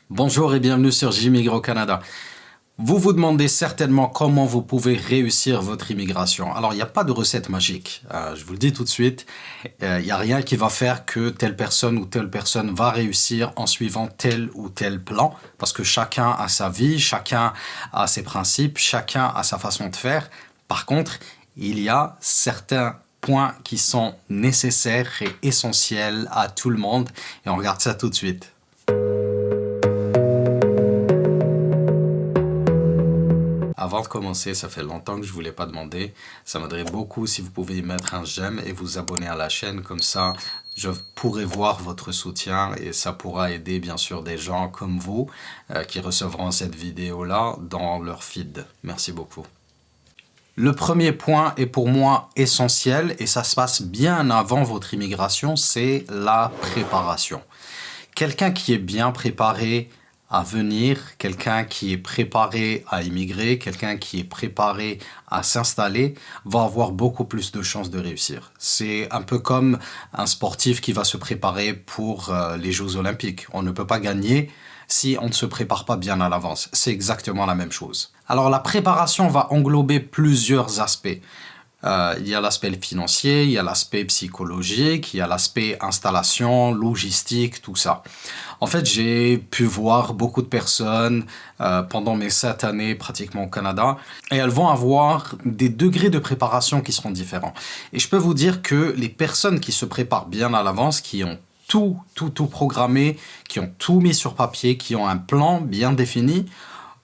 Bonjour et bienvenue sur J'Immigre au Canada. Vous vous demandez certainement comment vous pouvez réussir votre immigration. Alors, il n'y a pas de recette magique. Je vous le dis tout de suite. Il n'y a rien qui va faire que telle personne ou telle personne va réussir en suivant tel ou tel plan. Parce que chacun a sa vie, chacun a ses principes, chacun a sa façon de faire. Par contre, il y a certains points qui sont nécessaires et essentiels à tout le monde. Et on regarde ça tout de suite. Avant de commencer, ça fait longtemps que je ne vous l'ai pas demandé. Ça m'aiderait beaucoup si vous pouvez y mettre un j'aime et vous abonner à la chaîne. Comme ça, je pourrai voir votre soutien et ça pourra aider bien sûr des gens comme vous qui recevront cette vidéo-là dans leur feed. Merci beaucoup. Le premier point est pour moi essentiel et ça se passe bien avant votre immigration, c'est la préparation. Quelqu'un qui est bien préparé à venir, quelqu'un qui est préparé à immigrer, quelqu'un qui est préparé à s'installer, va avoir beaucoup plus de chances de réussir. C'est un peu comme un sportif qui va se préparer pour les Jeux Olympiques. On ne peut pas gagner si on ne se prépare pas bien à l'avance. C'est exactement la même chose. Alors la préparation va englober plusieurs aspects. Il y a l'aspect financier, il y a l'aspect psychologique, il y a l'aspect installation, logistique, tout ça. En fait, j'ai pu voir beaucoup de personnes pendant mes 7 années pratiquement au Canada et elles vont avoir des degrés de préparation qui seront différents. Et je peux vous dire que les personnes qui se préparent bien à l'avance, qui ont tout programmé, qui ont tout mis sur papier, qui ont un plan bien défini,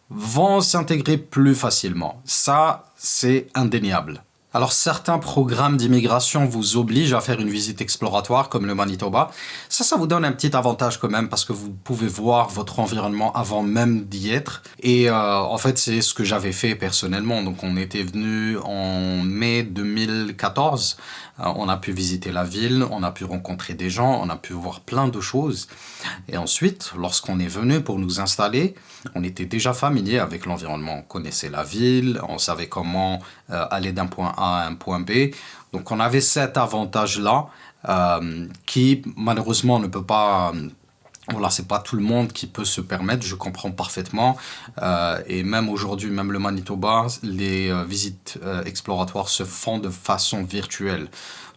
vont s'intégrer plus facilement. Ça, c'est indéniable. Alors, certains programmes d'immigration vous obligent à faire une visite exploratoire, comme le Manitoba. Ça vous donne un petit avantage quand même, parce que vous pouvez voir votre environnement avant même d'y être. Et en fait, c'est ce que j'avais fait personnellement. Donc, on était venu en mai 2014. On a pu visiter la ville, on a pu rencontrer des gens, on a pu voir plein de choses. Et ensuite, lorsqu'on est venu pour nous installer, on était déjà familier avec l'environnement. On connaissait la ville, on savait comment aller d'un point A à un point B. Donc on avait cet avantage-là qui malheureusement ne peut pas... Voilà, c'est pas tout le monde qui peut se permettre, je comprends parfaitement. Et même aujourd'hui, même le Manitoba, les visites exploratoires se font de façon virtuelle.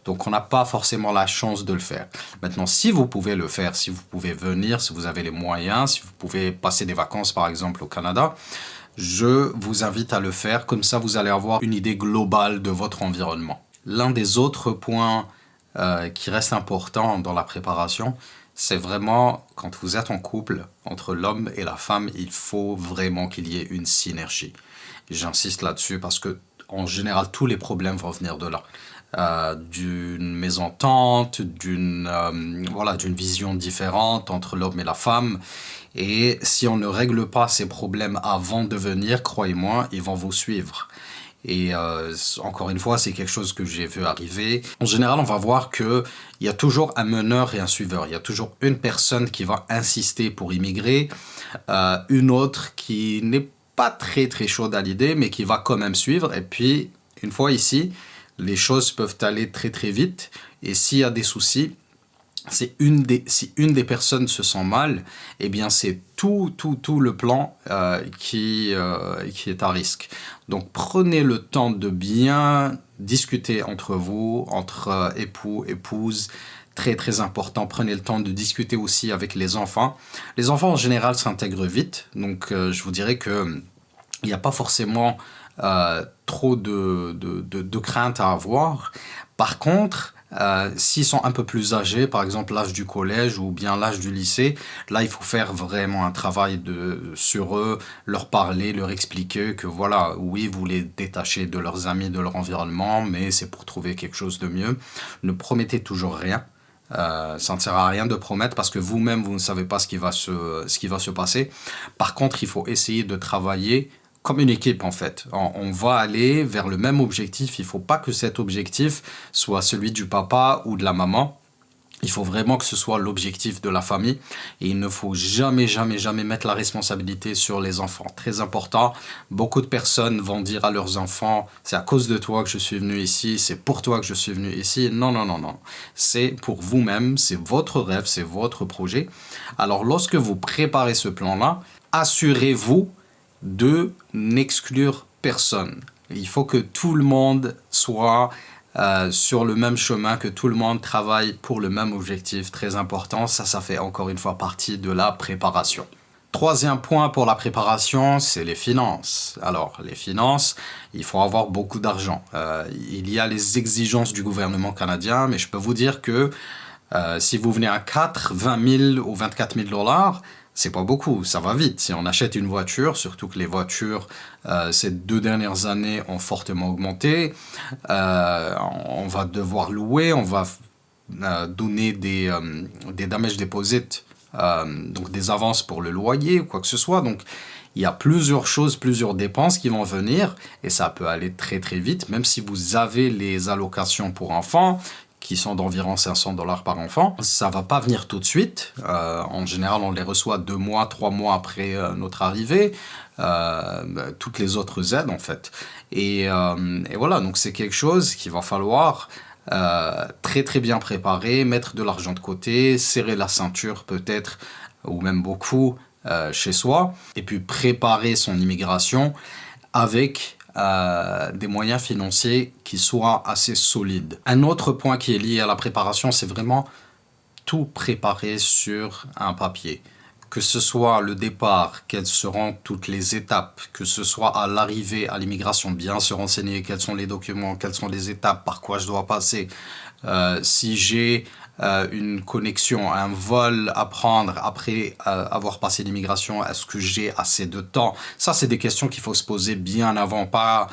Donc on n'a pas forcément la chance de le faire. Maintenant, si vous pouvez le faire, si vous pouvez venir, si vous avez les moyens, si vous pouvez passer des vacances par exemple au Canada, je vous invite à le faire. Comme ça, vous allez avoir une idée globale de votre environnement. L'un des autres points qui reste important dans la préparation, c'est vraiment, quand vous êtes en couple, entre l'homme et la femme, il faut vraiment qu'il y ait une synergie. J'insiste là-dessus parce que, en général, tous les problèmes vont venir de là. D'une mésentente, d'une vision différente entre l'homme et la femme. Et si on ne règle pas ces problèmes avant de venir, croyez-moi, ils vont vous suivre. Et encore une fois, c'est quelque chose que j'ai vu arriver. En général, on va voir qu'il y a toujours un meneur et un suiveur. Il y a toujours une personne qui va insister pour immigrer, une autre qui n'est pas très chaude à l'idée, mais qui va quand même suivre. Et puis, une fois ici, les choses peuvent aller très vite. Et s'il y a des soucis, si une des personnes se sent mal, eh bien c'est tout le plan qui est à risque. Donc prenez le temps de bien discuter entre vous, entre époux, épouses. Très important, prenez le temps de discuter aussi avec les enfants. Les enfants en général s'intègrent vite, donc je vous dirais que il n'y a pas forcément trop de crainte à avoir. Par contre, s'ils sont un peu plus âgés, par exemple l'âge du collège ou bien l'âge du lycée, là il faut faire vraiment un travail sur eux, leur parler, leur expliquer que voilà, oui, vous les détachez de leurs amis, de leur environnement, mais c'est pour trouver quelque chose de mieux. Ne promettez toujours rien. Ça ne sert à rien de promettre parce que vous-même, vous ne savez pas ce qui va se passer. Par contre, il faut essayer de travailler comme une équipe en fait. On va aller vers le même objectif. Il ne faut pas que cet objectif soit celui du papa ou de la maman. Il faut vraiment que ce soit l'objectif de la famille et il ne faut jamais, jamais, jamais mettre la responsabilité sur les enfants. Très important, beaucoup de personnes vont dire à leurs enfants, c'est à cause de toi que je suis venu ici, c'est pour toi que je suis venu ici. Non, non, non, non. C'est pour vous-même, c'est votre rêve, c'est votre projet. Alors lorsque vous préparez ce plan-là, assurez-vous de n'exclure personne. Il faut que tout le monde soit sur le même chemin, que tout le monde travaille pour le même objectif, très important. Ça fait encore une fois partie de la préparation. Troisième point pour la préparation, c'est les finances. Alors, les finances, il faut avoir beaucoup d'argent. Il y a les exigences du gouvernement canadien, mais je peux vous dire que si vous venez à 4, 20 000 ou 24 000 $, c'est pas beaucoup, ça va vite. Si on achète une voiture, surtout que les voitures, ces 2 dernières années ont fortement augmenté, on va devoir louer, on va donner des damage deposits, donc des avances pour le loyer ou quoi que ce soit. Donc, il y a plusieurs choses, plusieurs dépenses qui vont venir et ça peut aller très très vite, même si vous avez les allocations pour enfants, qui sont d'environ 500 $ par enfant. Ça va pas venir tout de suite. En général, on les reçoit 2 mois, 3 mois après notre arrivée. Toutes les autres aides, en fait. Et voilà, donc c'est quelque chose qu'il va falloir très très bien préparer, mettre de l'argent de côté, serrer la ceinture peut-être, ou même beaucoup, chez soi, et puis préparer son immigration avec des moyens financiers qui soient assez solides. Un autre point qui est lié à la préparation, c'est vraiment tout préparer sur un papier. Que ce soit le départ, quelles seront toutes les étapes, que ce soit à l'arrivée à l'immigration, bien se renseigner quels sont les documents, quelles sont les étapes, par quoi je dois passer. Si j'ai une connexion, un vol à prendre après avoir passé l'immigration, est-ce que j'ai assez de temps? Ça, c'est des questions qu'il faut se poser bien avant. Pas,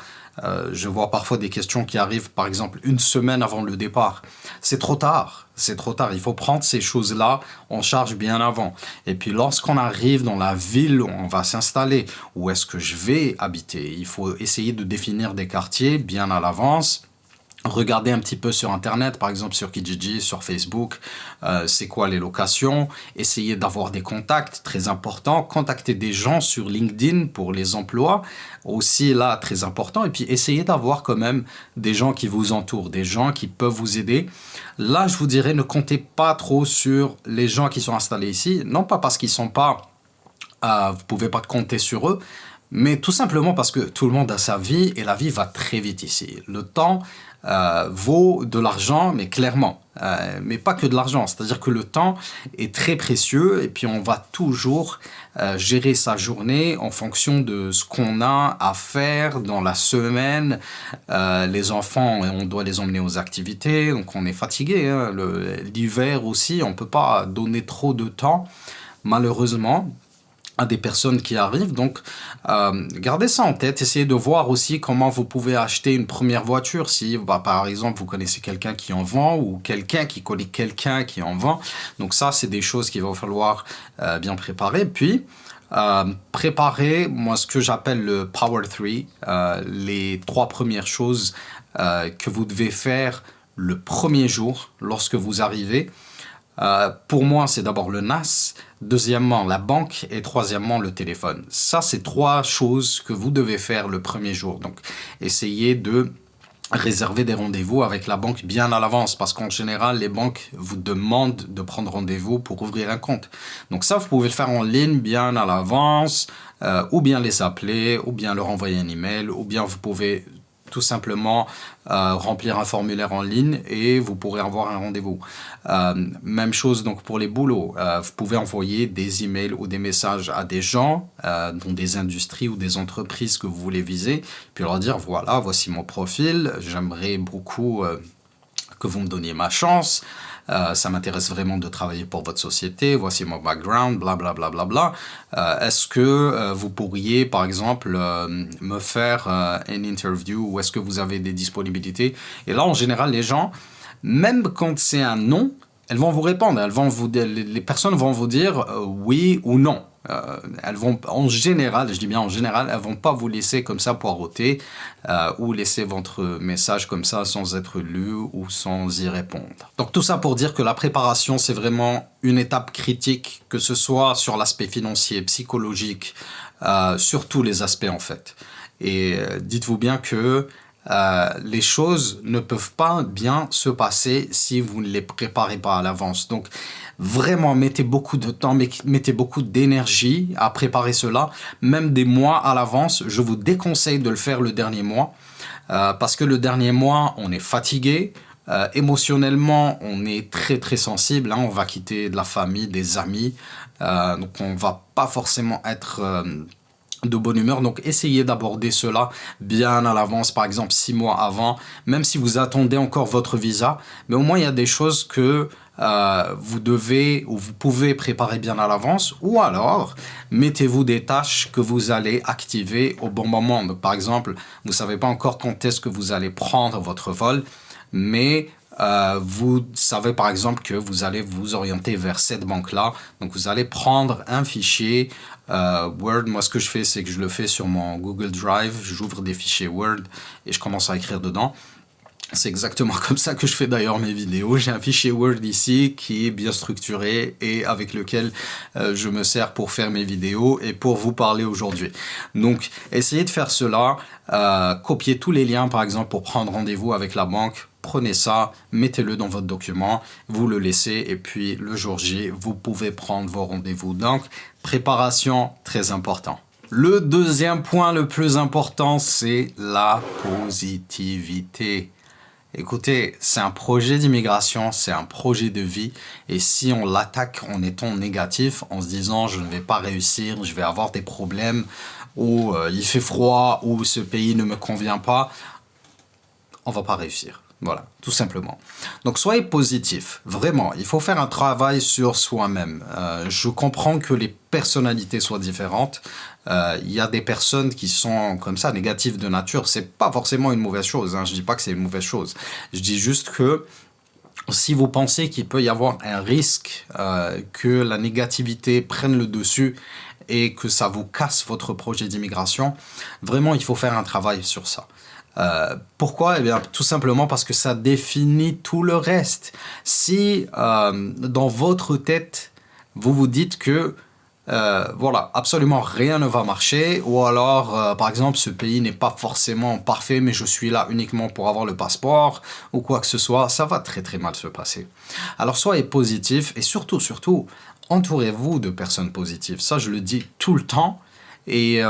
je vois parfois des questions qui arrivent, par exemple, 1 semaine avant le départ. C'est trop tard. C'est trop tard. Il faut prendre ces choses-là en charge bien avant. Et puis, lorsqu'on arrive dans la ville où on va s'installer, où est-ce que je vais habiter, il faut essayer de définir des quartiers bien à l'avance. Regardez un petit peu sur Internet, par exemple sur Kijiji, sur Facebook, c'est quoi les locations. Essayez d'avoir des contacts, très important. Contactez des gens sur LinkedIn pour les emplois, aussi là, très important. Et puis essayez d'avoir quand même des gens qui vous entourent, des gens qui peuvent vous aider. Là, je vous dirais, ne comptez pas trop sur les gens qui sont installés ici. Non pas parce qu'ils sont pas, vous pouvez pas compter sur eux, mais tout simplement parce que tout le monde a sa vie et la vie va très vite ici. Le temps vaut de l'argent, mais clairement. Mais pas que de l'argent, c'est-à-dire que le temps est très précieux et puis on va toujours gérer sa journée en fonction de ce qu'on a à faire dans la semaine. Les enfants, on doit les emmener aux activités, donc on est fatigué. Hein. L'hiver aussi, on ne peut pas donner trop de temps, malheureusement, à des personnes qui arrivent. Donc, gardez ça en tête. Essayez de voir aussi comment vous pouvez acheter une première voiture. Si, par exemple, vous connaissez quelqu'un qui en vend ou quelqu'un qui connaît quelqu'un qui en vend. Donc ça, c'est des choses qu'il va falloir bien préparer. Puis, préparer, moi, ce que j'appelle le Power 3, les 3 premières choses que vous devez faire le premier jour lorsque vous arrivez. Pour moi, c'est d'abord le NAS, deuxièmement la banque et troisièmement le téléphone. Ça, c'est 3 choses que vous devez faire le premier jour. Donc, essayez de réserver des rendez-vous avec la banque bien à l'avance parce qu'en général, les banques vous demandent de prendre rendez-vous pour ouvrir un compte. Donc ça, vous pouvez le faire en ligne bien à l'avance, ou bien les appeler, ou bien leur envoyer un email, ou bien vous pouvez tout simplement remplir un formulaire en ligne et vous pourrez avoir un rendez-vous. Même chose donc pour les boulots. Vous pouvez envoyer des emails ou des messages à des gens dans des industries ou des entreprises que vous voulez viser, puis leur dire voilà, voici mon profil, j'aimerais beaucoup que vous me donniez ma chance. Ça m'intéresse vraiment de travailler pour votre société, voici mon background, blablabla. Bla, bla, bla. Est-ce que vous pourriez, par exemple, me faire une interview ou est-ce que vous avez des disponibilités? Et là, en général, les gens, même quand c'est un non, elles vont vous répondre. Les personnes vont vous dire oui ou non. Elles vont, en général, je dis bien en général, elles vont pas vous laisser comme ça poireauter ou laisser votre message comme ça sans être lu ou sans y répondre. Donc tout ça pour dire que la préparation, c'est vraiment une étape critique, que ce soit sur l'aspect financier, psychologique, sur tous les aspects en fait. Et dites-vous bien que les choses ne peuvent pas bien se passer si vous ne les préparez pas à l'avance. Donc, vraiment, mettez beaucoup de temps, mettez beaucoup d'énergie à préparer cela, même des mois à l'avance. Je vous déconseille de le faire le dernier mois, parce que le dernier mois, on est fatigué. Émotionnellement, on est très très sensible, hein, on va quitter de la famille, des amis, donc on va pas forcément être de bonne humeur. Donc essayez d'aborder cela bien à l'avance, par exemple 6 mois avant, même si vous attendez encore votre visa, mais au moins il y a des choses que vous devez ou vous pouvez préparer bien à l'avance, ou alors mettez-vous des tâches que vous allez activer au bon moment. Donc, par exemple, vous ne savez pas encore quand est-ce que vous allez prendre votre vol, mais vous savez par exemple que vous allez vous orienter vers cette banque-là. Donc vous allez prendre un fichier Word. Moi ce que je fais, c'est que je le fais sur mon Google Drive. J'ouvre des fichiers Word et je commence à écrire dedans. C'est exactement comme ça que je fais d'ailleurs mes vidéos. J'ai un fichier Word ici qui est bien structuré et avec lequel je me sers pour faire mes vidéos et pour vous parler aujourd'hui. Donc essayez de faire cela, copiez tous les liens par exemple pour prendre rendez-vous avec la banque. Prenez ça, mettez-le dans votre document, vous le laissez et puis le jour J, vous pouvez prendre vos rendez-vous. Donc préparation, très important. Le deuxième point le plus important, c'est la positivité. Écoutez, c'est un projet d'immigration, c'est un projet de vie. Et si on l'attaque en étant négatif, en se disant je ne vais pas réussir, je vais avoir des problèmes, ou il fait froid, ou ce pays ne me convient pas, on va pas réussir. Voilà, tout simplement. Donc soyez positif, vraiment. Il faut faire un travail sur soi-même. Je comprends que les personnalités soient différentes. Il y a des personnes qui sont comme ça, négatives de nature. C'est pas forcément une mauvaise chose, hein. Je dis pas que c'est une mauvaise chose. Je dis juste que si vous pensez qu'il peut y avoir un risque que la négativité prenne le dessus et que ça vous casse votre projet d'immigration, vraiment, il faut faire un travail sur ça. Pourquoi? Eh bien, tout simplement parce que ça définit tout le reste. Si dans votre tête, vous vous dites que voilà, absolument rien ne va marcher, ou alors, par exemple, ce pays n'est pas forcément parfait, mais je suis là uniquement pour avoir le passeport, ou quoi que ce soit, ça va très très mal se passer. Alors, soyez positif, et surtout, surtout, entourez-vous de personnes positives. Ça, je le dis tout le temps, et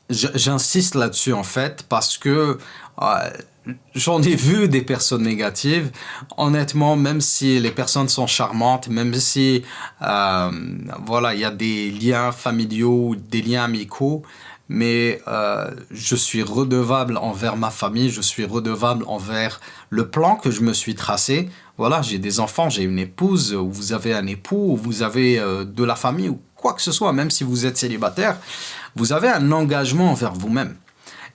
j'insiste là-dessus en fait parce que j'en ai vu des personnes négatives. Honnêtement, même si les personnes sont charmantes, même si voilà, il y a des liens familiaux, des liens amicaux, mais je suis redevable envers ma famille, je suis redevable envers le plan que je me suis tracé. Voilà, j'ai des enfants, j'ai une épouse, ou vous avez un époux, ou vous avez de la famille, ou quoi que ce soit, même si vous êtes célibataire, vous avez un engagement envers vous-même.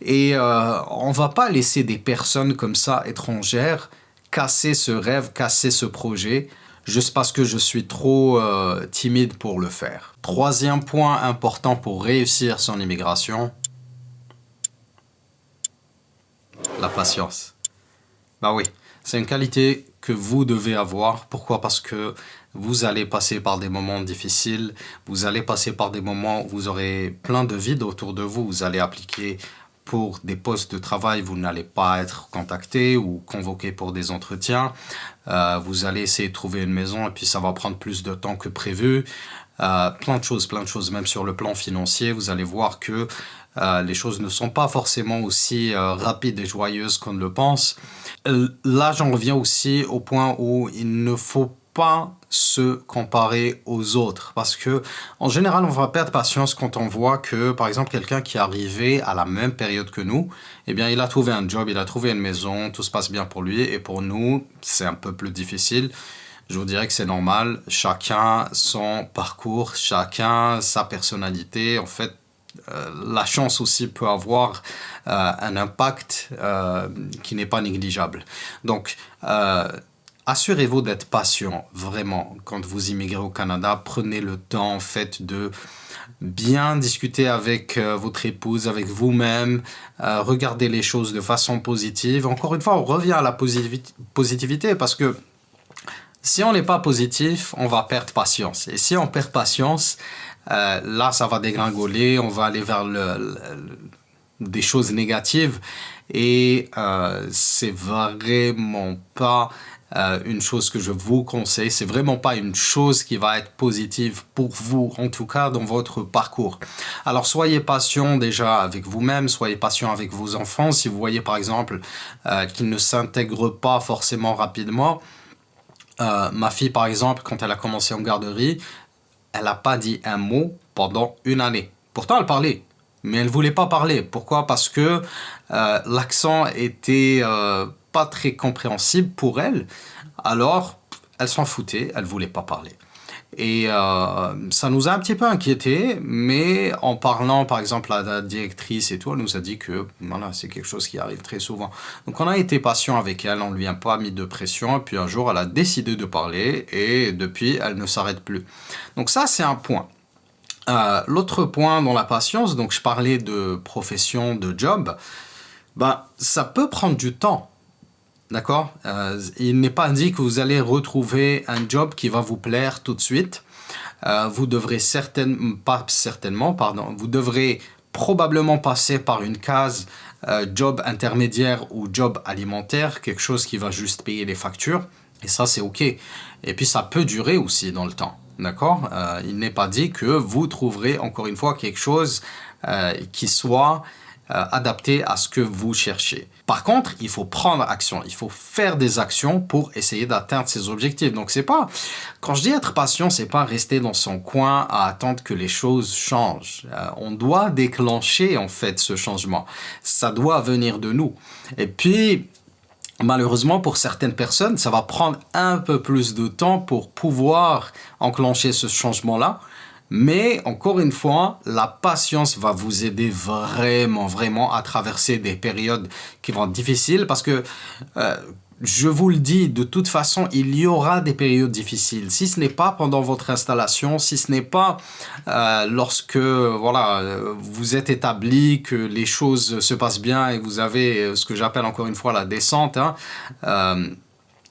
Et on ne va pas laisser des personnes comme ça, étrangères, casser ce rêve, casser ce projet, juste parce que je suis trop timide pour le faire. Troisième point important pour réussir son immigration, la patience. Bah oui, c'est une qualité que vous devez avoir. Pourquoi? Parce que vous allez passer par des moments difficiles, vous allez passer par des moments où vous aurez plein de vide autour de vous, vous allez appliquer pour des postes de travail, vous n'allez pas être contacté ou convoqué pour des entretiens. Vous allez essayer de trouver une maison et puis ça va prendre plus de temps que prévu. Plein de choses, même sur le plan financier, vous allez voir que les choses ne sont pas forcément aussi rapides et joyeuses qu'on le pense. Là, j'en reviens aussi au point où il ne faut pas se comparer aux autres parce que en général on va perdre patience quand on voit que par exemple quelqu'un qui est arrivé à la même période que nous, eh bien il a trouvé un job, il a trouvé une maison, tout se passe bien pour lui, et pour nous c'est un peu plus difficile. Je vous dirais que c'est normal, chacun son parcours, chacun sa personnalité. En fait, la chance aussi peut avoir un impact qui n'est pas négligeable. Donc assurez-vous d'être patient, vraiment. Quand vous immigrez au Canada, prenez le temps, en fait, de bien discuter avec votre épouse, avec vous-même, regardez les choses de façon positive. Encore une fois, on revient à la positivité parce que si on n'est pas positif, on va perdre patience. Et si on perd patience, là, ça va dégringoler, on va aller vers des choses négatives. Et c'est vraiment pas une chose que je vous conseille. C'est vraiment pas une chose qui va être positive pour vous, en tout cas dans votre parcours. Alors soyez patient déjà avec vous-même, soyez patient avec vos enfants. Si vous voyez par exemple qu'ils ne s'intègrent pas forcément rapidement, ma fille par exemple, quand elle a commencé en garderie, elle n'a pas dit un mot pendant une année. Pourtant elle parlait. Mais elle ne voulait pas parler. Pourquoi? Parce que l'accent était pas très compréhensible pour elle. Alors, elle s'en foutait, elle ne voulait pas parler. Et ça nous a un petit peu inquiétés, mais en parlant par exemple à la directrice et tout, elle nous a dit que voilà, c'est quelque chose qui arrive très souvent. Donc on a été patient avec elle, on ne lui a pas mis de pression, et puis un jour elle a décidé de parler, et depuis elle ne s'arrête plus. Donc ça c'est un point. L'autre point dans la patience, donc je parlais de profession, de job, ça peut prendre du temps, d'accord? Il n'est pas dit que vous allez retrouver un job qui va vous plaire tout de suite. Vous devrez vous devrez probablement passer par une case job intermédiaire ou job alimentaire, quelque chose qui va juste payer les factures, et ça c'est ok. Et puis ça peut durer aussi dans le temps. D'accord? Il n'est pas dit que vous trouverez encore une fois quelque chose qui soit adapté à ce que vous cherchez. Par contre, il faut prendre action, il faut faire des actions pour essayer d'atteindre ses objectifs. Donc c'est pas, quand je dis être patient, c'est pas rester dans son coin à attendre que les choses changent. On doit déclencher en fait ce changement. Ça doit venir de nous. Et puis malheureusement, pour certaines personnes, ça va prendre un peu plus de temps pour pouvoir enclencher ce changement-là. Mais encore une fois, la patience va vous aider vraiment, vraiment à traverser des périodes qui vont être difficiles parce que je vous le dis, de toute façon, il y aura des périodes difficiles. Si ce n'est pas pendant votre installation, si ce n'est pas lorsque voilà, vous êtes établi, que les choses se passent bien et que vous avez ce que j'appelle encore une fois la descente,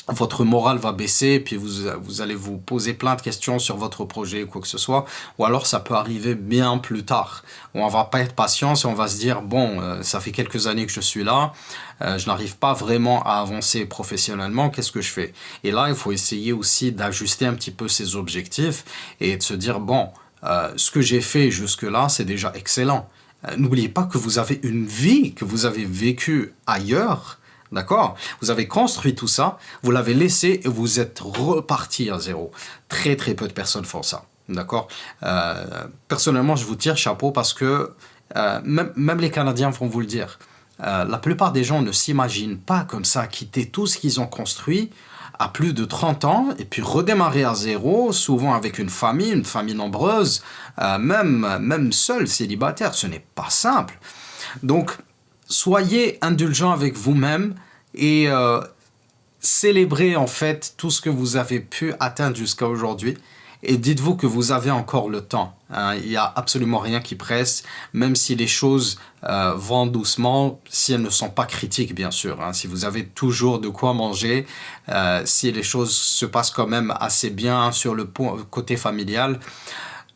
votre morale va baisser, puis vous allez vous poser plein de questions sur votre projet ou quoi que ce soit, ou alors ça peut arriver bien plus tard, où on va pas être patient et on va se dire, bon, ça fait quelques années que je suis là, je n'arrive pas vraiment à avancer professionnellement, qu'est-ce que je fais? Et là, il faut essayer aussi d'ajuster un petit peu ses objectifs et de se dire, bon, ce que j'ai fait jusque-là, c'est déjà excellent. N'oubliez pas que vous avez une vie que vous avez vécue ailleurs. D'accord? Vous avez construit tout ça, vous l'avez laissé et vous êtes reparti à zéro. Très très peu de personnes font ça. D'accord? Personnellement, je vous tire chapeau parce que même les Canadiens vont vous le dire. La plupart des gens ne s'imaginent pas comme ça quitter tout ce qu'ils ont construit à plus de 30 ans et puis redémarrer à zéro, souvent avec une famille nombreuse, même seul, célibataire. Ce n'est pas simple. Donc, soyez indulgent avec vous-même et célébrez en fait tout ce que vous avez pu atteindre jusqu'à aujourd'hui. Et dites-vous que vous avez encore le temps. Il n'y a absolument rien qui presse, même si les choses vont doucement, si elles ne sont pas critiques, bien sûr. Si vous avez toujours de quoi manger, si les choses se passent quand même assez bien sur le côté familial,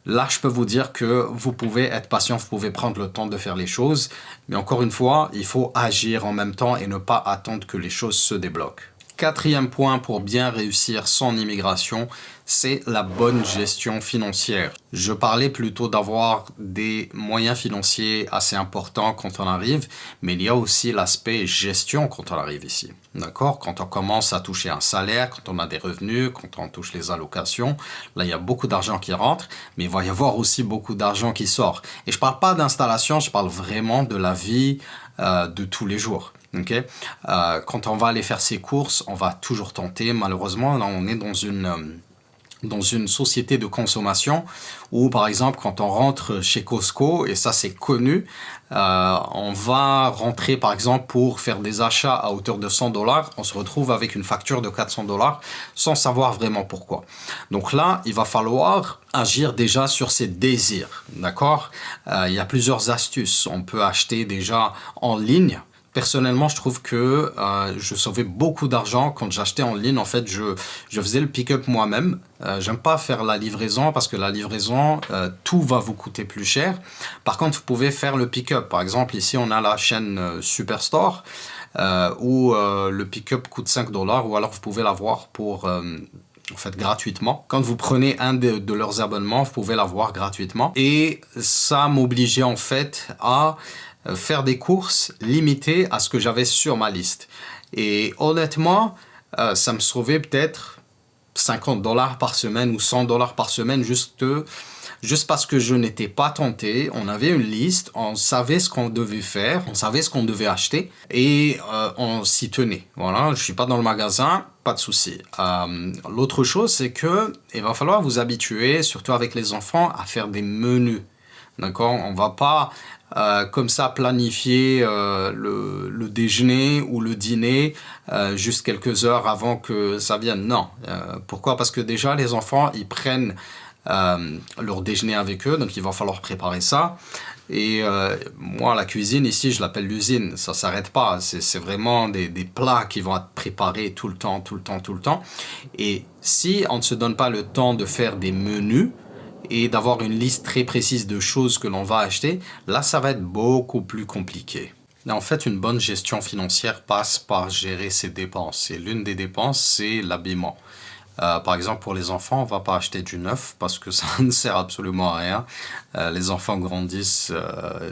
là, je peux vous dire que vous pouvez être patient, vous pouvez prendre le temps de faire les choses. Mais encore une fois, il faut agir en même temps et ne pas attendre que les choses se débloquent. Quatrième point pour bien réussir son immigration, c'est la bonne gestion financière. Je parlais plutôt d'avoir des moyens financiers assez importants quand on arrive, mais il y a aussi l'aspect gestion quand on arrive ici. D'accord? Quand on commence à toucher un salaire, quand on a des revenus, quand on touche les allocations, là il y a beaucoup d'argent qui rentre, mais il va y avoir aussi beaucoup d'argent qui sort. Et je ne parle pas d'installation, je parle vraiment de la vie de tous les jours. Okay? Quand on va aller faire ses courses, on va toujours tenter. Malheureusement, là, on est dans une dans une société de consommation où, par exemple, quand on rentre chez Costco, et ça c'est connu, on va rentrer, par exemple, pour faire des achats à hauteur de 100 $, on se retrouve avec une facture de 400 $ sans savoir vraiment pourquoi. Donc là, il va falloir agir déjà sur ses désirs, d'accord? Il y a plusieurs astuces. On peut acheter déjà en ligne. Personnellement, je trouve que je sauvais beaucoup d'argent quand j'achetais en ligne. En fait, je faisais le pick-up moi-même. J'aime pas faire la livraison parce que la livraison, tout va vous coûter plus cher. Par contre, vous pouvez faire le pick-up. Par exemple, ici, on a la chaîne Superstore où le pick-up coûte 5 $, ou alors vous pouvez l'avoir pour en fait gratuitement. Quand vous prenez un de leurs abonnements, vous pouvez l'avoir gratuitement. Et ça m'obligeait en fait à faire des courses limitées à ce que j'avais sur ma liste. Et honnêtement, ça me sauvait peut-être 50 $ par semaine ou 100 $ par semaine juste parce que je n'étais pas tenté. On avait une liste, on savait ce qu'on devait faire, on savait ce qu'on devait acheter et on s'y tenait. Voilà, je suis pas dans le magasin, pas de souci. L'autre chose, c'est que il va falloir vous habituer, surtout avec les enfants, à faire des menus. D'accord? On va pas comme ça planifier le déjeuner ou le dîner juste quelques heures avant que ça vienne. Non. Pourquoi? Parce que déjà, les enfants, ils prennent leur déjeuner avec eux, donc il va falloir préparer ça. Et moi, la cuisine, ici, je l'appelle l'usine. Ça s'arrête pas. C'est vraiment des plats qui vont être préparés tout le temps, tout le temps, tout le temps. Et si on ne se donne pas le temps de faire des menus, et d'avoir une liste très précise de choses que l'on va acheter, là, ça va être beaucoup plus compliqué. Et en fait, une bonne gestion financière passe par gérer ses dépenses. Et l'une des dépenses, c'est l'habillement. Par exemple, pour les enfants, on ne va pas acheter du neuf parce que ça ne sert absolument à rien. Les enfants grandissent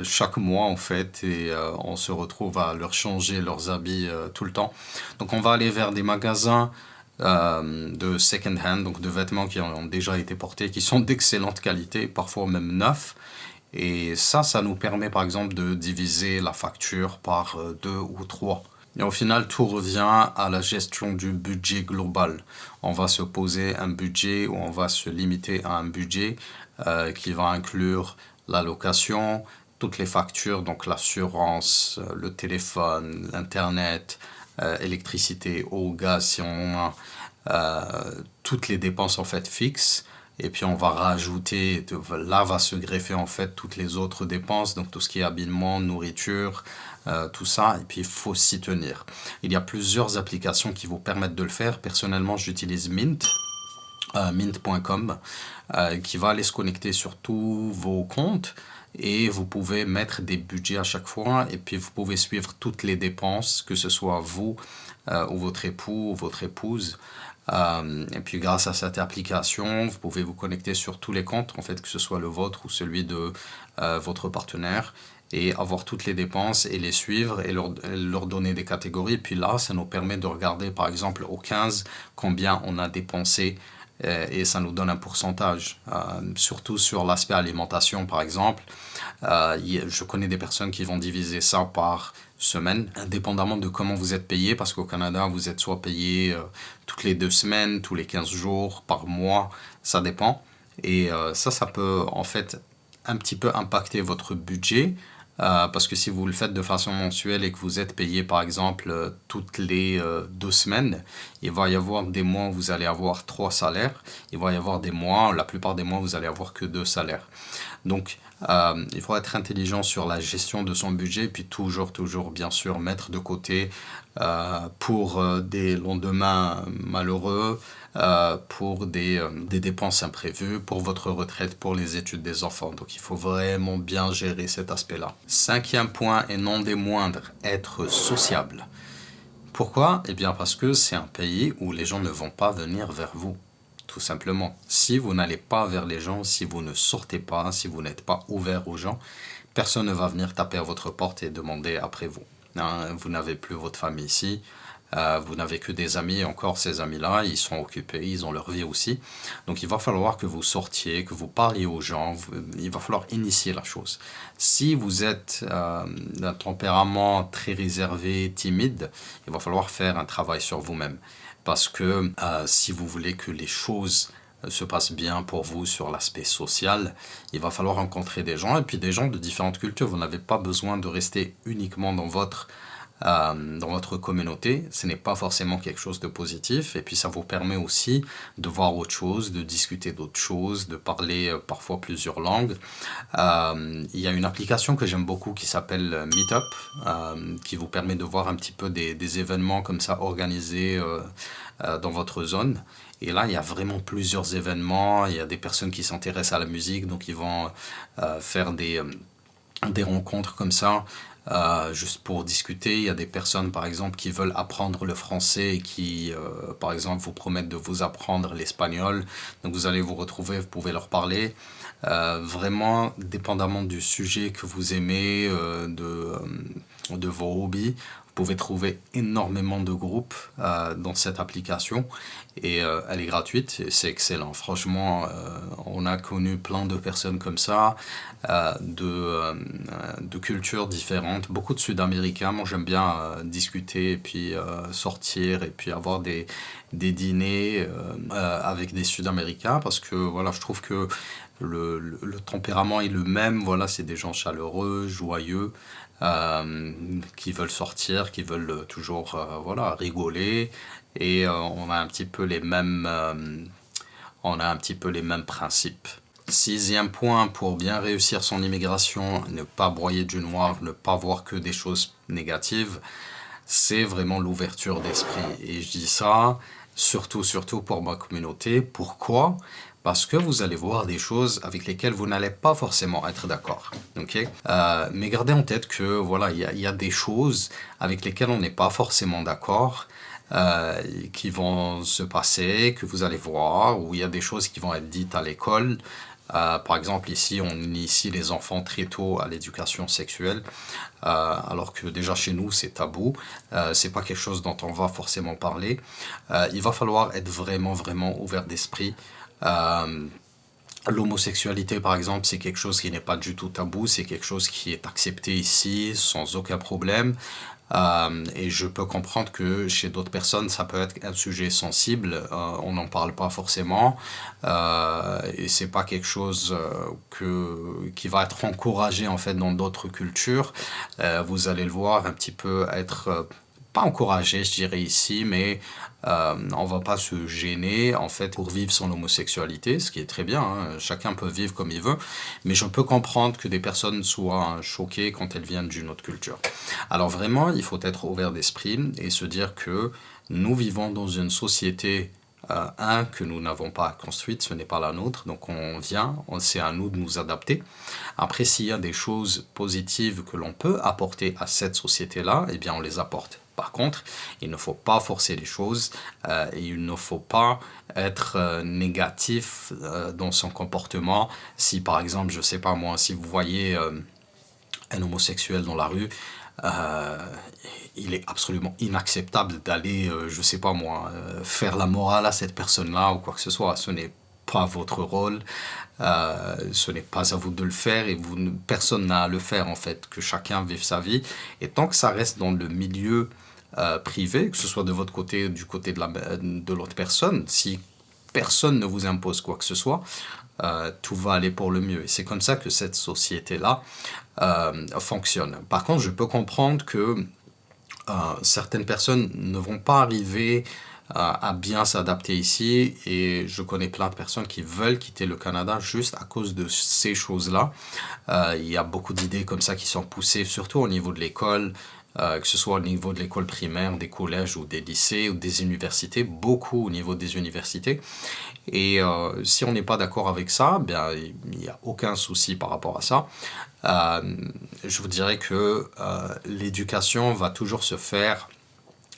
chaque mois en fait et on se retrouve à leur changer leurs habits tout le temps. Donc on va aller vers des magasins de second hand, donc de vêtements qui ont déjà été portés, qui sont d'excellente qualité, parfois même neufs. Et ça nous permet par exemple de diviser la facture par 2 ou 3. Et au final, tout revient à la gestion du budget global. On va se poser un budget ou on va se limiter à un budget qui va inclure la location, toutes les factures, donc l'assurance, le téléphone, l'internet, électricité, eau, gaz si on en a, toutes les dépenses en fait fixes. Et puis on va rajouter, là va se greffer en fait toutes les autres dépenses, donc tout ce qui est habillement, nourriture, tout ça, et puis il faut s'y tenir. Il y a plusieurs applications qui vous permettent de le faire. Personnellement, j'utilise Mint, mint.com, qui va aller se connecter sur tous vos comptes et vous pouvez mettre des budgets à chaque fois et puis vous pouvez suivre toutes les dépenses, que ce soit vous ou votre époux ou votre épouse. Et puis grâce à cette application, vous pouvez vous connecter sur tous les comptes, en fait, que ce soit le vôtre ou celui de votre partenaire, et avoir toutes les dépenses et les suivre et leur donner des catégories. Et puis là, ça nous permet de regarder par exemple au 15 combien on a dépensé et ça nous donne un pourcentage. Surtout sur l'aspect alimentation par exemple. Je connais des personnes qui vont diviser ça par semaine, indépendamment de comment vous êtes payé, parce qu'au Canada, vous êtes soit payé toutes les 2 semaines, tous les 15 jours, par mois, ça dépend. Et ça peut en fait un petit peu impacter votre budget. Parce que si vous le faites de façon mensuelle et que vous êtes payé par exemple toutes les 2 semaines, il va y avoir des mois où vous allez avoir 3 salaires, il va y avoir des mois, la plupart des mois, vous allez avoir que 2 salaires. Donc il faut être intelligent sur la gestion de son budget, puis toujours, bien sûr, mettre de côté pour des lendemains malheureux, pour des dépenses imprévues, pour votre retraite, pour les études des enfants. Donc il faut vraiment bien gérer cet aspect-là. 5e point, et non des moindres, être sociable. Pourquoi? Eh bien parce que c'est un pays où les gens ne vont pas venir vers vous. Tout simplement. Si vous n'allez pas vers les gens, si vous ne sortez pas, si vous n'êtes pas ouvert aux gens, personne ne va venir taper à votre porte et demander après vous. Hein, vous n'avez plus votre famille ici, vous n'avez que des amis, et encore ces amis-là, ils sont occupés, ils ont leur vie aussi. Donc il va falloir que vous sortiez, que vous parliez aux gens, il va falloir initier la chose. Si vous êtes d'un tempérament très réservé, timide, il va falloir faire un travail sur vous-même. Parce que si vous voulez que les choses se passe bien pour vous sur l'aspect social, il va falloir rencontrer des gens et puis des gens de différentes cultures. Vous n'avez pas besoin de rester uniquement dans votre communauté. Ce n'est pas forcément quelque chose de positif. Et puis ça vous permet aussi de voir autre chose, de discuter d'autres choses, de parler parfois plusieurs langues. Il y a une application que j'aime beaucoup qui s'appelle Meetup, qui vous permet de voir un petit peu des événements comme ça organisés dans votre zone. Et là, il y a vraiment plusieurs événements. Il y a des personnes qui s'intéressent à la musique, donc ils vont faire des rencontres comme ça, juste pour discuter. Il y a des personnes, par exemple, qui veulent apprendre le français et qui, par exemple, vous promettent de vous apprendre l'espagnol. Donc vous allez vous retrouver, vous pouvez leur parler. Vraiment, dépendamment du sujet que vous aimez, de vos hobbies, vous pouvez trouver énormément de groupes dans cette application et elle est gratuite et c'est excellent. Franchement, on a connu plein de personnes comme ça, de cultures différentes, beaucoup de Sud-Américains. Moi, j'aime bien discuter et puis sortir et puis avoir des dîners avec des Sud-Américains parce que voilà, je trouve que le tempérament est le même. Voilà, c'est des gens chaleureux, joyeux, qui veulent sortir, qui veulent toujours voilà, rigoler. Et on a un petit peu les mêmes principes. Sixième point, pour bien réussir son immigration, ne pas broyer du noir, ne pas voir que des choses négatives, c'est vraiment l'ouverture d'esprit. Et je dis ça surtout pour ma communauté. Pourquoi? Parce que vous allez voir des choses avec lesquelles vous n'allez pas forcément être d'accord. Ok? Mais gardez en tête que voilà, il y a des choses avec lesquelles on n'est pas forcément d'accord, qui vont se passer, que vous allez voir, ou il y a des choses qui vont être dites à l'école. Par exemple, ici, on initie les enfants très tôt à l'éducation sexuelle, alors que déjà chez nous, c'est tabou. C'est pas quelque chose dont on va forcément parler. Il va falloir être vraiment ouvert d'esprit. Euh, L'homosexualité, par exemple, c'est quelque chose qui n'est pas du tout tabou, c'est quelque chose qui est accepté ici sans aucun problème. Et je peux comprendre que chez d'autres personnes, ça peut être un sujet sensible, on n'en parle pas forcément, et c'est pas quelque chose qui va être encouragé en fait dans d'autres cultures. Vous allez le voir un petit peu être pas encouragé, je dirais ici, mais on va pas se gêner en fait pour vivre son homosexualité, ce qui est très bien, hein. Chacun peut vivre comme il veut, mais je peux comprendre que des personnes soient choquées quand elles viennent d'une autre culture. Alors vraiment, il faut être ouvert d'esprit et se dire que nous vivons dans une société que nous n'avons pas construite, ce n'est pas la nôtre, donc on vient, c'est à nous de nous adapter. Après, s'il y a des choses positives que l'on peut apporter à cette société-là, eh bien on les apporte. Par contre, il ne faut pas forcer les choses et il ne faut pas être négatif dans son comportement. Si par exemple, je sais pas moi, si vous voyez un homosexuel dans la rue, euh, il est absolument inacceptable d'aller, je sais pas moi, faire la morale à cette personne-là ou quoi que ce soit. Ce n'est pas votre rôle, ce n'est pas à vous de le faire et personne n'a à le faire en fait, que chacun vive sa vie. Et tant que ça reste dans le milieu privé, que ce soit de votre côté, du côté de l'autre personne, si personne ne vous impose quoi que ce soit, tout va aller pour le mieux. Et c'est comme ça que cette société-là fonctionne. Par contre, je peux comprendre que certaines personnes ne vont pas arriver à bien s'adapter ici et je connais plein de personnes qui veulent quitter le Canada juste à cause de ces choses-là. Il y a beaucoup d'idées comme ça qui sont poussées, surtout au niveau de l'école, que ce soit au niveau de l'école primaire, des collèges ou des lycées ou des universités, beaucoup au niveau des universités. Et si on n'est pas d'accord avec ça, bien, il n'y a aucun souci par rapport à ça. Euh, je vous dirais que l'éducation va toujours se faire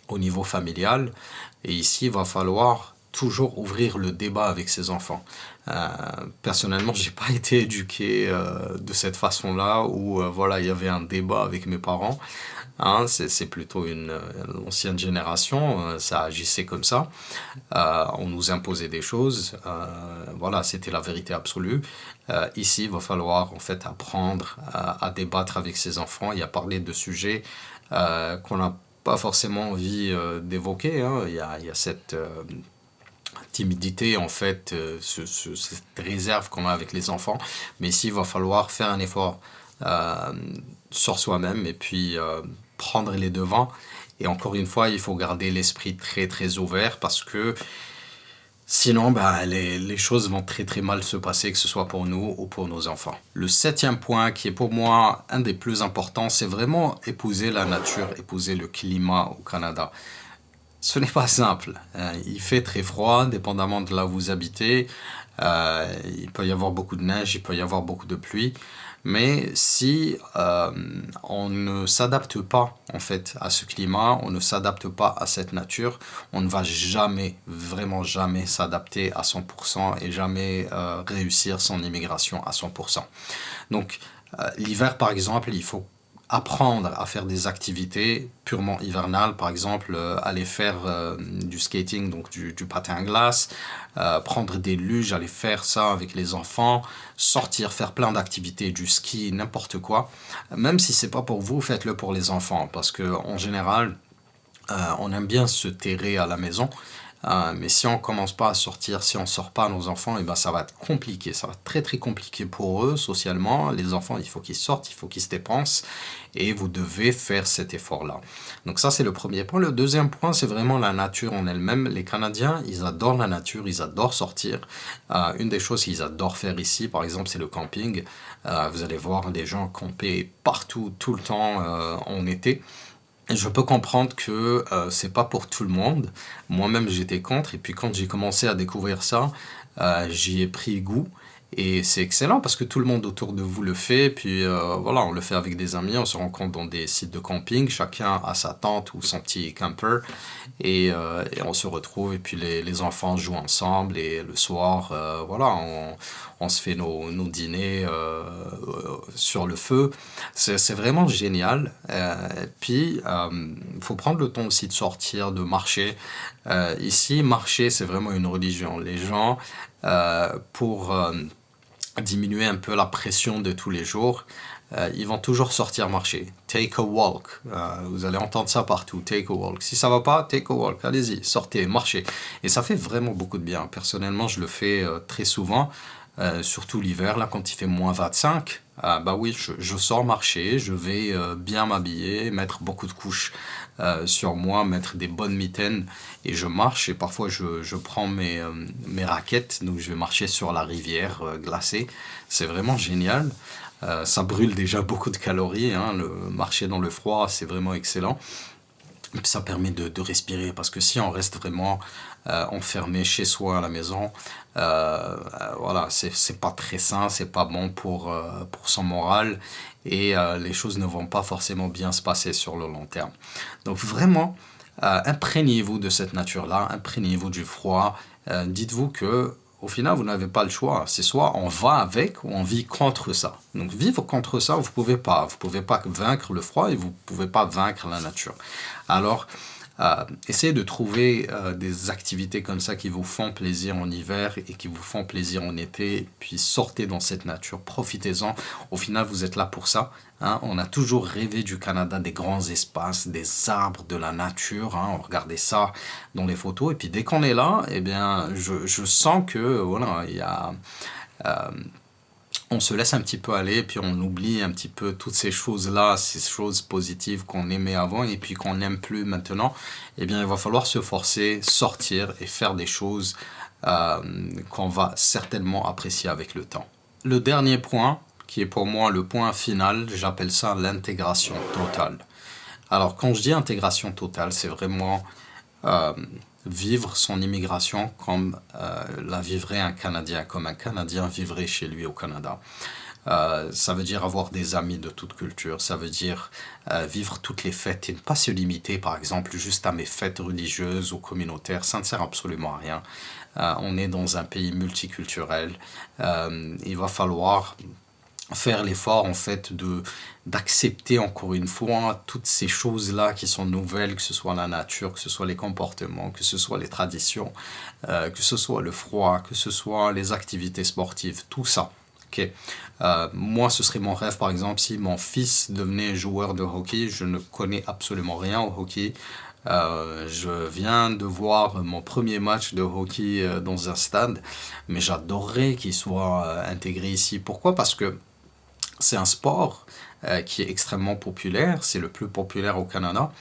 au niveau familial. Et ici, il va falloir toujours ouvrir le débat avec ses enfants. Euh, Personnellement, j'ai pas été éduqué de cette façon-là où voilà, il y avait un débat avec mes parents. Hein, c'est plutôt l'ancienne génération, ça agissait comme ça. On nous imposait des choses, voilà, c'était la vérité absolue. Ici, il va falloir en fait apprendre à débattre avec ses enfants et à parler de sujets qu'on n'a pas forcément envie d'évoquer, hein. Il y a cette timidité, en fait, cette réserve qu'on a avec les enfants. Mais ici, il va falloir faire un effort euh, sur soi-même et puis prendre les devants. Et encore une fois, il faut garder l'esprit très très ouvert parce que sinon, bah, les choses vont très très mal se passer, que ce soit pour nous ou pour nos enfants. Le septième point, qui est pour moi un des plus importants, c'est vraiment épouser la nature, épouser le climat au Canada. Ce n'est pas simple. Il fait très froid, dépendamment de là où vous habitez. Il peut y avoir beaucoup de neige, il peut y avoir beaucoup de pluie. Mais si on ne s'adapte pas en fait à ce climat, on ne s'adapte pas à cette nature, on ne va jamais, vraiment jamais s'adapter à 100% et jamais réussir son immigration à 100%. Donc l'hiver par exemple, il faut apprendre à faire des activités purement hivernales, par exemple aller faire du skating, donc du patin à glace, prendre des luges, aller faire ça avec les enfants, sortir, faire plein d'activités, du ski, n'importe quoi. Même si c'est pas pour vous, faites-le pour les enfants, parce que en général, on aime bien se terrer à la maison. Mais si on commence pas à sortir, si on sort pas nos enfants, et ben ça va être compliqué, ça va être très très compliqué pour eux socialement. Les enfants, il faut qu'ils sortent, il faut qu'ils se dépensent, et vous devez faire cet effort-là. Donc ça c'est le premier point. Le deuxième point, c'est vraiment la nature en elle-même. Les Canadiens, ils adorent la nature, ils adorent sortir. Une des choses qu'ils adorent faire ici, par exemple, c'est le camping. Vous allez voir des gens camper partout, tout le temps en été. Je peux comprendre que c'est pas pour tout le monde. Moi-même, j'étais contre. Et puis quand j'ai commencé à découvrir ça, j'y ai pris goût. Et c'est excellent parce que tout le monde autour de vous le fait. Puis voilà, on le fait avec des amis. On se rencontre dans des sites de camping. Chacun a sa tente ou son petit camper. Et on se retrouve. Et puis les enfants jouent ensemble. Et le soir, voilà, on se fait nos dîners sur le feu. C'est vraiment génial. Puis, il faut prendre le temps aussi de sortir, de marcher. Ici, marcher, c'est vraiment une religion. Les gens, pour diminuer un peu la pression de tous les jours, ils vont toujours sortir marcher. Take a walk. Vous allez entendre ça partout. Take a walk. Si ça va pas, take a walk. Allez-y, sortez, marchez. Et ça fait vraiment beaucoup de bien. Personnellement, je le fais très souvent, surtout l'hiver, là, quand il fait -25. Bah oui, je sors marcher, je vais bien m'habiller, mettre beaucoup de couches sur moi, mettre des bonnes mitaines et je marche et parfois je prends mes raquettes, donc je vais marcher sur la rivière glacée. C'est vraiment génial. Ça brûle déjà beaucoup de calories, hein, le marcher dans le froid, c'est vraiment excellent. Et puis ça permet de respirer parce que si on reste vraiment enfermé chez soi à la maison, voilà, c'est pas très sain, c'est pas bon pour son moral et les choses ne vont pas forcément bien se passer sur le long terme. Donc vraiment, imprégnez-vous de cette nature-là, imprégnez-vous du froid. Dites-vous que au final, vous n'avez pas le choix. C'est soit on va avec ou on vit contre ça. Donc vivre contre ça, vous pouvez pas. Vous pouvez pas vaincre le froid et vous pouvez pas vaincre la nature. Alors, essayez de trouver des activités comme ça qui vous font plaisir en hiver et qui vous font plaisir en été. Puis sortez dans cette nature, profitez-en. Au final, vous êtes là pour ça. Hein. On a toujours rêvé du Canada, des grands espaces, des arbres, de la nature. Hein. On regardait ça dans les photos. Et puis dès qu'on est là, eh bien, je sens que voilà, il y a on se laisse un petit peu aller, puis on oublie un petit peu toutes ces choses-là, ces choses positives qu'on aimait avant et puis qu'on n'aime plus maintenant, eh bien, il va falloir se forcer, sortir et faire des choses qu'on va certainement apprécier avec le temps. Le dernier point, qui est pour moi le point final, j'appelle ça l'intégration totale. Alors, quand je dis intégration totale, c'est vraiment euh, vivre son immigration comme la vivrait un Canadien, comme un Canadien vivrait chez lui au Canada. Ça veut dire avoir des amis de toute culture, ça veut dire vivre toutes les fêtes et ne pas se limiter par exemple juste à mes fêtes religieuses ou communautaires, ça ne sert absolument à rien. On est dans un pays multiculturel, il va falloir faire l'effort en fait de d'accepter encore une fois toutes ces choses-là qui sont nouvelles, que ce soit la nature, que ce soit les comportements, que ce soit les traditions, que ce soit le froid, que ce soit les activités sportives, tout ça. Ok. Moi, ce serait mon rêve, par exemple, si mon fils devenait joueur de hockey. Je ne connais absolument rien au hockey. Je viens de voir mon premier match de hockey dans un stade, mais j'adorerais qu'il soit intégré ici. Pourquoi? Parce que c'est un sport qui est extrêmement populaire, c'est le plus populaire au Canada.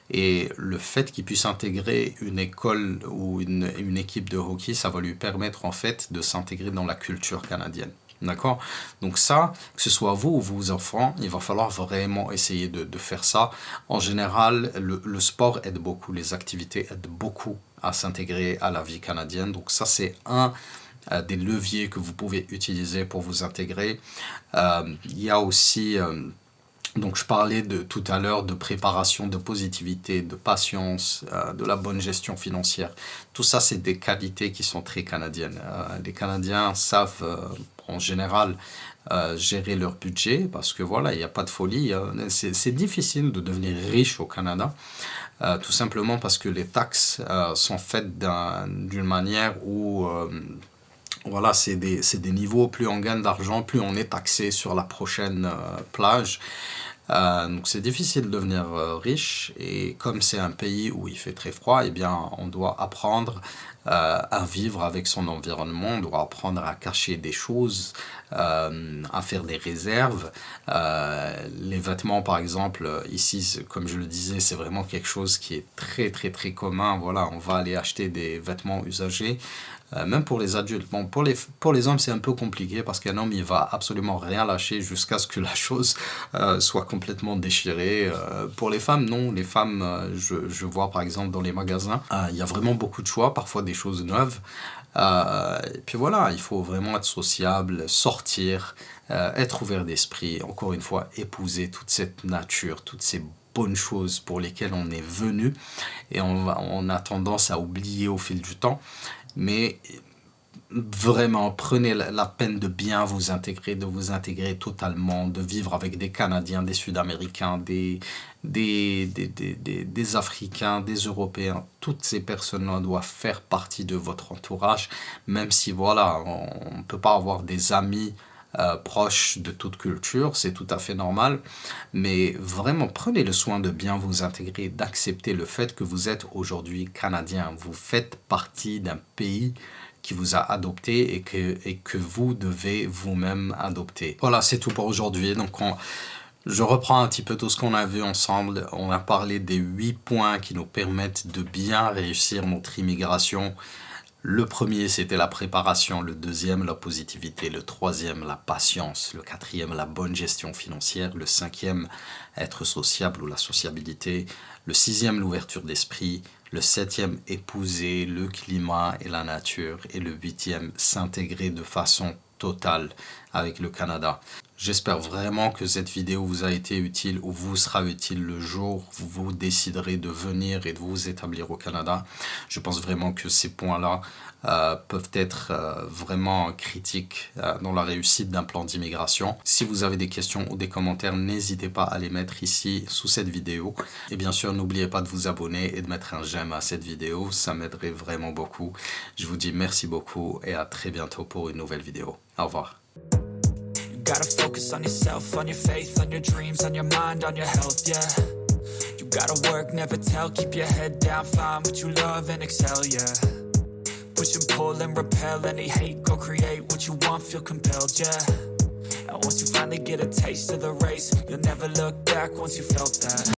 Et le fait qu'il puisse intégrer une école ou une équipe de hockey, ça va lui permettre en fait de s'intégrer dans la culture canadienne. D'accord? Donc ça, que ce soit vous ou vos enfants, il va falloir vraiment essayer de faire ça. En général, le sport aide beaucoup, les activités aident beaucoup à s'intégrer à la vie canadienne. Donc ça, c'est un des leviers que vous pouvez utiliser pour vous intégrer. Il y a aussi... donc je parlais tout à l'heure de préparation, de positivité, de patience, de la bonne gestion financière. Tout ça, c'est des qualités qui sont très canadiennes. Les Canadiens savent en général gérer leur budget parce que voilà, il n'y a pas de folie. C'est difficile de devenir riche au Canada, tout simplement parce que les taxes sont faites d'une manière où... voilà, c'est des niveaux, plus on gagne d'argent, plus on est taxé sur la prochaine plage. Donc c'est difficile de devenir riche et comme c'est un pays où il fait très froid, eh bien on doit apprendre à vivre avec son environnement, on doit apprendre à cacher des choses, à faire des réserves. Les vêtements par exemple, ici comme je le disais, c'est vraiment quelque chose qui est très très très commun. Voilà, on va aller acheter des vêtements usagés. Même pour les adultes. Bon, pour les hommes, c'est un peu compliqué parce qu'un homme, il va absolument rien lâcher jusqu'à ce que la chose soit complètement déchirée. Pour les femmes, non. Les femmes, je vois par exemple dans les magasins, il y a vraiment beaucoup de choix, parfois des choses neuves. Et puis voilà, il faut vraiment être sociable, sortir, être ouvert d'esprit, encore une fois, épouser toute cette nature, toutes ces bonnes choses pour lesquelles on est venu et on a tendance à oublier au fil du temps. Mais vraiment, prenez la peine de bien vous intégrer, de vous intégrer totalement, de vivre avec des Canadiens, des Sud-Américains, des Africains, des Européens. Toutes ces personnes-là doivent faire partie de votre entourage, même si, voilà, on ne peut pas avoir des amis proches de toute culture, c'est tout à fait normal, mais vraiment prenez le soin de bien vous intégrer, d'accepter le fait que vous êtes aujourd'hui Canadien, vous faites partie d'un pays qui vous a adopté et que vous devez vous-même adopter. Voilà, c'est tout pour aujourd'hui. Donc je reprends un petit peu tout ce qu'on a vu ensemble. On a parlé des 8 points qui nous permettent de bien réussir notre immigration. Le premier, c'était la préparation, le deuxième, la positivité, le troisième, la patience, le quatrième, la bonne gestion financière, le cinquième, être sociable ou la sociabilité, le sixième, l'ouverture d'esprit, le septième, épouser le climat et la nature, et le huitième, s'intégrer de façon totale avec le Canada. J'espère vraiment que cette vidéo vous a été utile ou vous sera utile le jour où vous déciderez de venir et de vous établir au Canada. Je pense vraiment que ces points-là peuvent être vraiment critiques dans la réussite d'un plan d'immigration. Si vous avez des questions ou des commentaires, n'hésitez pas à les mettre ici sous cette vidéo. Et bien sûr, n'oubliez pas de vous abonner et de mettre un j'aime à cette vidéo. Ça m'aiderait vraiment beaucoup. Je vous dis merci beaucoup et à très bientôt pour une nouvelle vidéo. Au revoir. Gotta focus on yourself, on your faith, on your dreams, on your mind, on your health, yeah. You gotta work, never tell, keep your head down, find what you love and excel, yeah. Push and pull and repel any hate, go create what you want, feel compelled, yeah. And once you finally get a taste of the race, you'll never look back once you felt that.